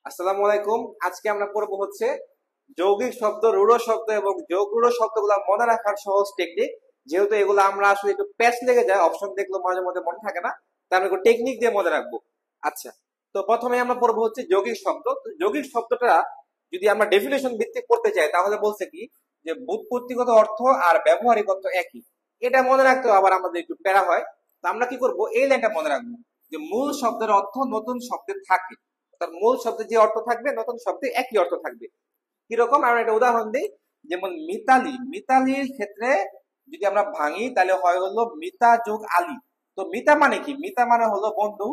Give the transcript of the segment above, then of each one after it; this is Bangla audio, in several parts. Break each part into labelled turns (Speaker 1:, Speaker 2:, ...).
Speaker 1: আসসালামু আলাইকুম। আজকে আমরা পড়বো হচ্ছে যৌগিক শব্দ, রূঢ় শব্দ এবং যোগ রূঢ় শব্দগুলো মনে রাখার সহজ টেকনিক। যেহেতু এগুলো আমরা আসলে একটু প্যাচ লেগে যায়, অপশন দেখলে মাঝে মধ্যে মনে থাকে না, তাই আমরা একটু টেকনিক দিয়ে মনে রাখবো। আচ্ছা, তো প্রথমে আমরা পড়বো হচ্ছে যৌগিক শব্দ। তো যৌগিক শব্দটা যদি আমরা ডেফিনেশন ভিত্তিক করতে চাই তাহলে বলছে কি যে ব্যুৎপত্তিগত অর্থ আর ব্যবহারিক অর্থ একই। এটা মনে রাখতেও আবার আমাদের একটু প্যারা হয়। তো আমরা কি করব, এই লাইনটা মনে রাখবো যে মূল শব্দের অর্থ নতুন শব্দে থাকে। তার মূল শব্দে যে অর্থ থাকবে নতুন শব্দে একই অর্থ থাকবে। কিরকম, আমরা একটা উদাহরণ দিই। যেমন মিতালি, মিতালির ক্ষেত্রে যদি আমরা ভাঙি তাহলে হয় হলো মিতা যোগ আলী। তো মিতা মানে কি? মিতা মানে হলো বন্ধু,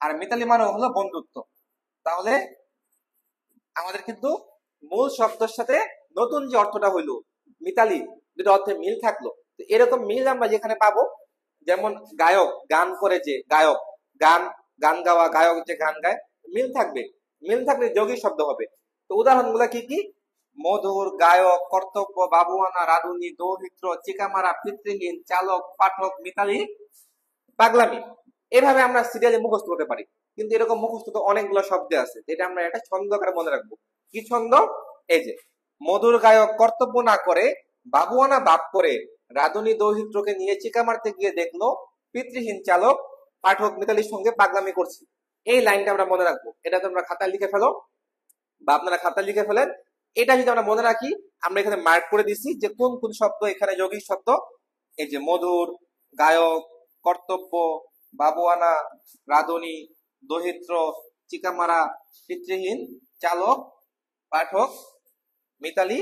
Speaker 1: আর মিতালি মানে হলো বন্ধুত্ব। তাহলে আমাদের কিন্তু মূল শব্দের সাথে নতুন যে অর্থটা হইলো মিতালি, দুটো অর্থে মিল থাকলো। তো এরকম মিল আমরা যেখানে পাবো, যেমন গায়ক, গান করে যে গায়ক, গান গান গাওয়া গায়ক যে গান গায়, মিল থাকবে। মিল থাকলে যৌগিক শব্দ হবে। তো উদাহরণগুলো কি কি? মধুর, গায়ক, কর্তব্য, বাবুয়ানা, রাধুনী, দৌহিত্র, চিকামারা, পিতৃহীন, চালক, পাঠক, মিতালি, পাগলামি। এভাবে আমরা সিরিয়ালি মুখস্থ করতে পারি। কিন্তু এরকম মুখস্থ তো অনেকগুলো শব্দ আছে, এটা আমরা একটা ছন্দ আকারে মনে রাখবো। কি ছন্দ? এই যে মধুর গায়ক কর্তব্য না করে বাবুয়ানা বাপ করে রাধুনী দৌহিত্রকে নিয়ে চিকা মারতে গিয়ে দেখলো পিতৃহীন চালক পাঠক মিতালির সঙ্গে পাগলামি করছে। এই লাইনটা আমরা মনে রাখবো। এটা তোমরা খাতায় লিখে ফেলো বা আপনারা খাতায় লিখে ফেলেন। এটা যদি আমরা মনে রাখি, আমরা এখানে মার্ক করে দিছি যে কোন কোন শব্দ এখানে যৌগিক শব্দ। এই যে মধুর, গায়ক, কর্তব্য, বাবুয়ানা, রাধুনী, দহিত্র, চিকামারা, পিতৃহীন, চালক, পাঠক, মিতালি,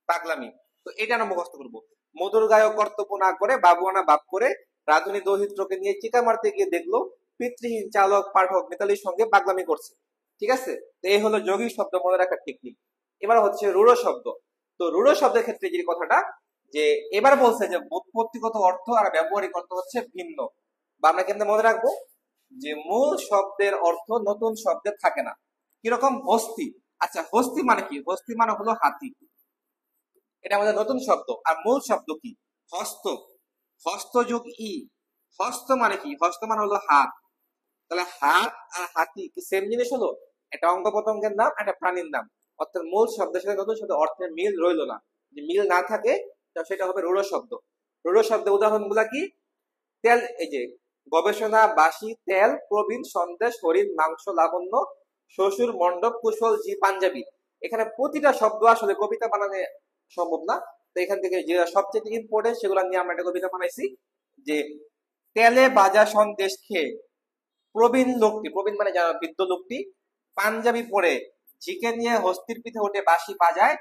Speaker 1: পাগলামি। তো এটা আমরা মুখস্থ করবো। মধুর গায়ক কর্তব্য না করে বাবুয়ানা বাপ করে রাধুনী দহিত্রকে নিয়ে চিকা মারতে গিয়ে দেখলো পিতৃহীন চালক পাঠক মিতালির সঙ্গে পাগলামি করছে। ঠিক আছে? তো এই হলো যৌগিক শব্দ মনে রাখার টেকনিক। এবার হচ্ছে রূঢ় শব্দ। তো রূঢ় শব্দের ক্ষেত্রে যে কথাটা, যে এবার বলছে যে ব্যুৎপত্তিগত অর্থ আর ব্যবহারিক অর্থ হচ্ছে ভিন্ন। বা আমরা কেমনে মনে রাখবো, যে মূল শব্দের অর্থ নতুন শব্দে থাকে না। কিরকম? হস্তি। আচ্ছা, হস্তি মানে কি? হস্তি মানে হলো হাতি। এটা আমাদের নতুন শব্দ। আর মূল শব্দ কি? হস্ত। হস্ত যোগ ই। হস্ত মানে কি? হস্ত মানে হলো হাত। তাহলে হাত আর হাতি কি সেম জিনিস হলো? একটা অঙ্গ প্রত্যঙ্গের নাম, একটা প্রাণীর নাম। অর্থাৎ মূল শব্দের সাথে নতুন শব্দ অর্থের মিল রইলো না। যে মিল না থাকে সেটা হবে রূঢ় শব্দ। রূঢ় শব্দের উদাহরণ গুলা কি? তেল, এই যে গবেষণা, বাসি, তেল, প্রবীণ, সন্দেশ, হরিণ, মাংস, লাবণ্য, শ্বশুর, মণ্ডপ, কুশল, জি, পাঞ্জাবি। এখানে প্রতিটা শব্দ আসলে কবিতা বানানো সম্ভব না। তো এখান থেকে যে সবচেয়ে ইম্পর্টেন্ট সেগুলো নিয়ে আমরা একটা কবিতা বানাইছি। যে তেলে বাজা সন্দেশ খেয়ে প্রবীণ লোকটি, প্রবীণ মানে যারা বৃদ্ধ লোকটি, পাঞ্জাবি পরে ঝিকে নিয়ে হস্তির পিঠে উঠে বাঁশি বাজায়,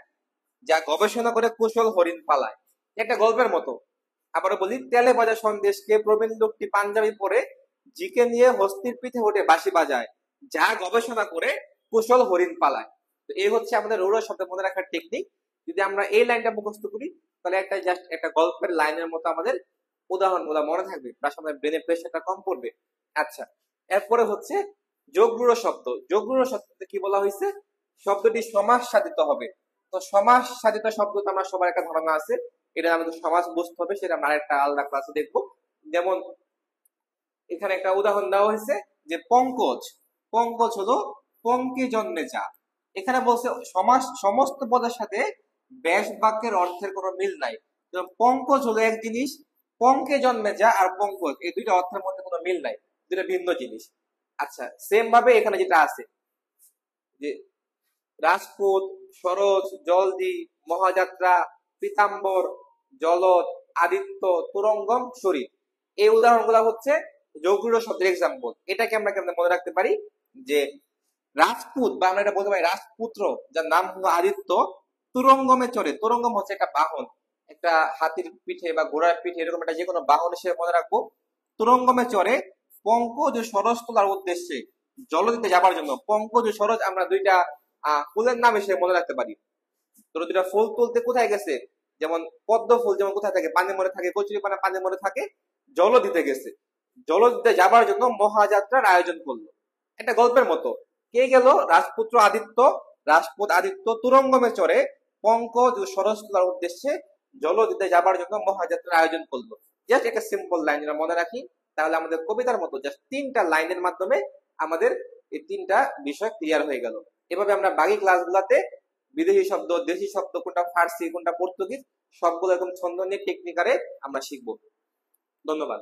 Speaker 1: যা গবেষণা করে কুশল হরিণ পালায়। একটা গল্পের মতো। আবারও বলি, তেলে ভাজা সন্দেশকে প্রবীণ লোকটি পাঞ্জাবি পরে জিকে নিয়ে হস্তির পিঠে উঠে বাঁশি বাজায়, যা গবেষণা করে কুশল হরিণ পালায়। তো এই হচ্ছে আমাদের রূঢ় শব্দ মনে রাখার টেকনিক। যদি আমরা এই লাইনটা মুখস্থ করি তাহলে একটা জাস্ট একটা গল্পের লাইনের মতো আমাদের উদাহরণ গুলা মনে থাকবে, প্লাস আমাদের ব্রেনে প্রেশারটা কম পড়বে। আচ্ছা, এরপরে হচ্ছে যোগরূঢ় শব্দ। যোগরূঢ় শব্দতে কি বলা হয়েছে? শব্দটি সমাস সাধিত হবে। তো সমাস সাধিত শব্দ তো আমরা সবার একটা ধারণা আছে, এটা আমাদের সমাজ বুঝতে হবে, সেটা আমরা আরেকটা আলাদা ক্লাসে দেখবো। যেমন এখানে একটা উদাহরণ দেওয়া হয়েছে যে পঙ্কজ। পঙ্কজ হলো পঙ্কে জন্মে যা। এখানে বলছে সমাস সমস্ত পদের সাথে ব্যাস বাক্যের অর্থের কোনো মিল নাই। পঙ্কজ হলো এক জিনিস, পঙ্কে জন্মে যা আর পঙ্কজ এই দুইটা অর্থের মধ্যে কোনো মিল নাই, দুইটা ভিন্ন জিনিস। আচ্ছা, সেম ভাবে এখানে যেটা আছে যে রাজপুত, সরোজ, জলদি, মহাযাত্রা, পীতাম্বর, জলদ, আদিত্য, তুরঙ্গম, শরীর। এই উদাহরণগুলো হচ্ছে যৌগিক শব্দের এক্সাম্পল। এটাকে আমরা কেমন মনে রাখতে পারি? যে রাজপুত, বা আমরা এটা বলতে পারি রাজপুত্র, যার নাম হলো আদিত্য, তুরঙ্গমে চড়ে। তুরঙ্গম হচ্ছে একটা বাহন, একটা হাতির পিঠে বা ঘোড়ার পিঠে, এরকম একটা যে কোনো বাহন হিসেবে মনে রাখবো। তুরঙ্গমে চড়ে পঙ্কজ ও সরস তোলার উদ্দেশ্যে জলদিতে যাবার জন্য। পঙ্কজ ও সরস আমরা দুইটা ফুলের নাম হিসেবে মনে রাখতে পারি। তোর দুইটা ফুল তুলতে কোথায় গেছে? যেমন পদ্ম ফুল যেমন কোথায় থাকে? পানির মধ্যে থাকে। কচুরিপানা পানির মধ্যে থাকে। জল দিতে গেছে, জল দিতে যাবার জন্য মহাযাত্রার আয়োজন করলো। একটা গল্পের মতো। কে গেল? রাজপুত্র আদিত্য। রাজপুত আদিত্য তুরঙ্গমে চড়ে পঙ্কজ ও সরস তোলার উদ্দেশ্যে জল দিতে যাবার জন্য মহাযাত্রার আয়োজন করলো। জাস্ট একটা সিম্পল লাইন মনে রাখি, তাহলে আমাদের কবিতার মতো জাস্ট তিনটা লাইনের মাধ্যমে আমাদের এই তিনটা বিষয় ক্লিয়ার হয়ে গেল। এভাবে আমরা বাকি ক্লাসগুলোতে বিদেশি শব্দ, দেশি শব্দ, কোনটা ফার্সি, কোনটা পর্তুগিজ, সবগুলো একদম ছন্দ নিয়ে টেকনিকারে আমরা শিখবো। ধন্যবাদ।